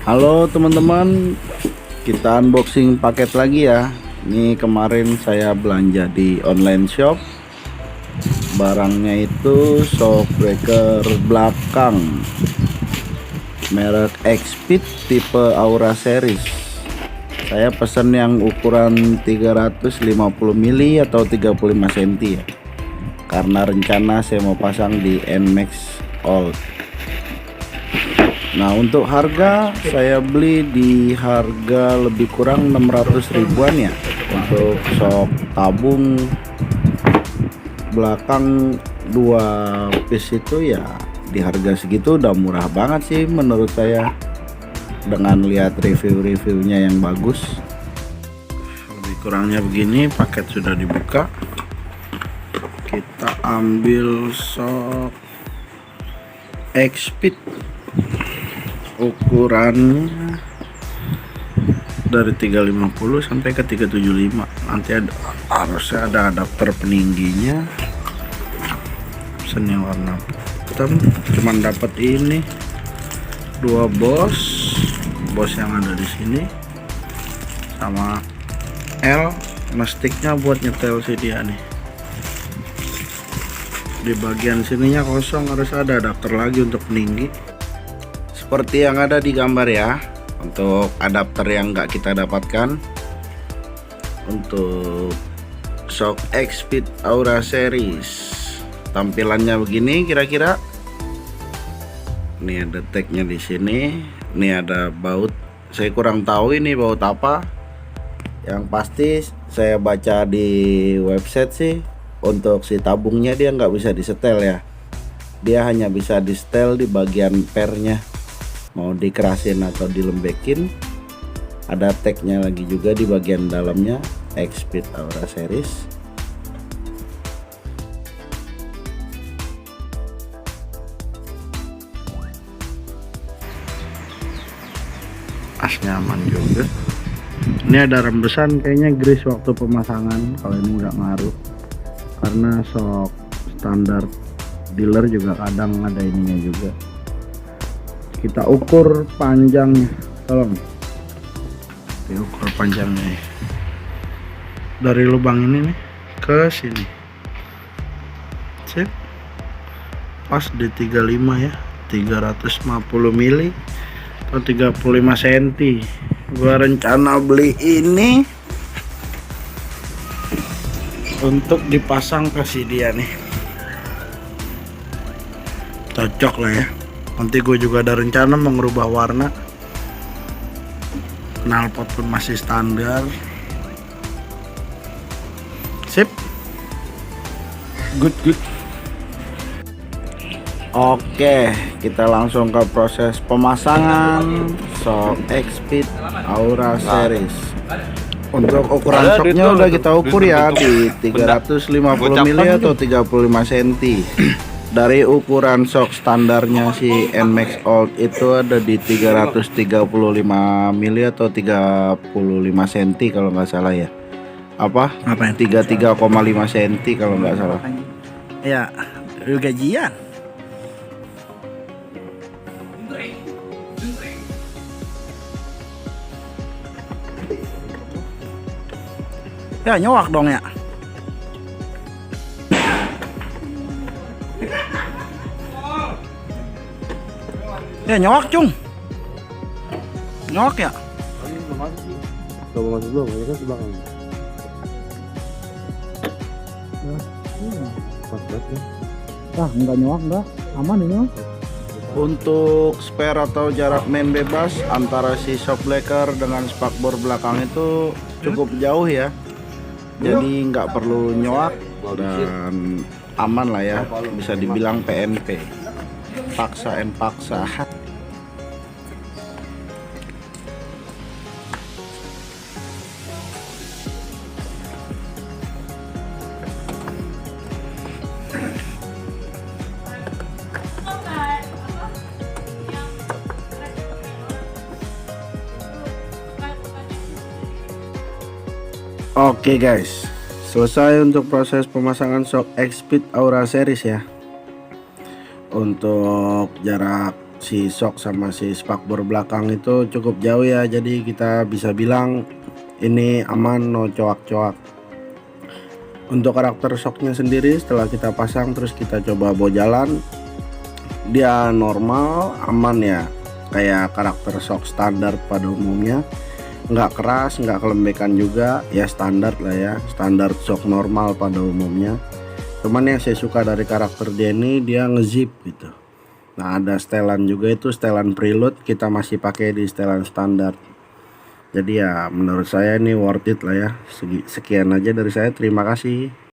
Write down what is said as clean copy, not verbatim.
Halo teman-teman, kita unboxing paket lagi ya. Ini kemarin saya belanja di online shop. Barangnya itu shockbreaker belakang merek X-Speed tipe Aura series. Saya pesen yang ukuran 350 mili atau 35 cm ya, karena rencana saya mau pasang di NMAX Old. Nah, untuk harga saya beli di harga lebih kurang 600 ribuan ya. Untuk shock tabung belakang 2 piece itu ya di harga segitu udah murah banget sih menurut saya, dengan lihat review-reviewnya yang bagus. Lebih kurangnya begini, paket sudah dibuka. Kita ambil shock X-Speed, ukurannya dari 350 sampai ke 375. Nanti harusnya ada adapter peningginya. Pesan yang warna hitam, cuman dapat ini 2 bos yang ada di sini sama L sticknya buat nyetel si dia nih. Di bagian sininya kosong, harus ada adapter lagi untuk peninggi seperti yang ada di gambar ya. Untuk adapter yang nggak kita dapatkan untuk shock X-Speed Aura series, tampilannya begini kira-kira. Ini ada tagnya di sini. Ini ada baut, saya kurang tahu ini baut apa. Yang pasti saya baca di website sih, untuk si tabungnya dia nggak bisa disetel ya, dia hanya bisa disetel di bagian pernya, mau dikerasin atau dilembekin. Ada tagnya lagi juga di bagian dalamnya, X-Speed Aura series. Asnya aman juga. Ini ada rembesan kayaknya grease waktu pemasangan. Kalau ini nggak ngaruh, karena shock standar dealer juga kadang ada ininya juga. Kita ukur panjangnya, tolong diukur panjangnya dari lubang ini nih ke sini. Sip, pas di 35 ya, 350 mili atau 35 cm. Gua rencana beli ini untuk dipasang ke si dia nih, cocok lah ya. Nanti gue juga ada rencana mengubah warna. Knalpot pun masih standar. Sip, good. Oke, kita langsung ke proses pemasangan shock X-Speed Aura series. Untuk ukuran shocknya udah kita ukur ya di 350 mili atau 35 cm. Dari ukuran shock standarnya si NMAX Old itu ada di 335 mili atau 35 cm kalau nggak salah ya. Apa? 33,5 cm kalau nggak salah. Ya, lu gajian. Ya nyowak dong ya. Ya nyowak cung. Nyowak ya. Coba masuk dulu, ini kan di belakang. Pas banget ya. Enggak nyowak enggak. Aman ini. Untuk spare atau jarak main bebas antara si shockbreaker dengan spakbor belakang itu cukup jauh ya. Jadi nggak perlu nyoak dan aman lah ya, bisa dibilang PNP, paksa and paksa. Oke guys, selesai untuk proses pemasangan shock X-Speed Aura series ya. Untuk jarak si shock sama si spakbor belakang itu cukup jauh ya, jadi kita bisa bilang ini aman, no coak-coak. Untuk karakter shocknya sendiri setelah kita pasang terus kita coba bawa jalan, dia normal, aman ya, kayak karakter shock standar pada umumnya, nggak keras nggak kelembekan juga ya, standar lah ya, standar shock normal pada umumnya. Cuman yang saya suka dari karakter dia ini, dia ngezip gitu. Nah ada setelan juga, itu setelan preload, kita masih pakai di setelan standar. Jadi ya menurut saya ini worth it lah ya. Sekian aja dari saya, terima kasih.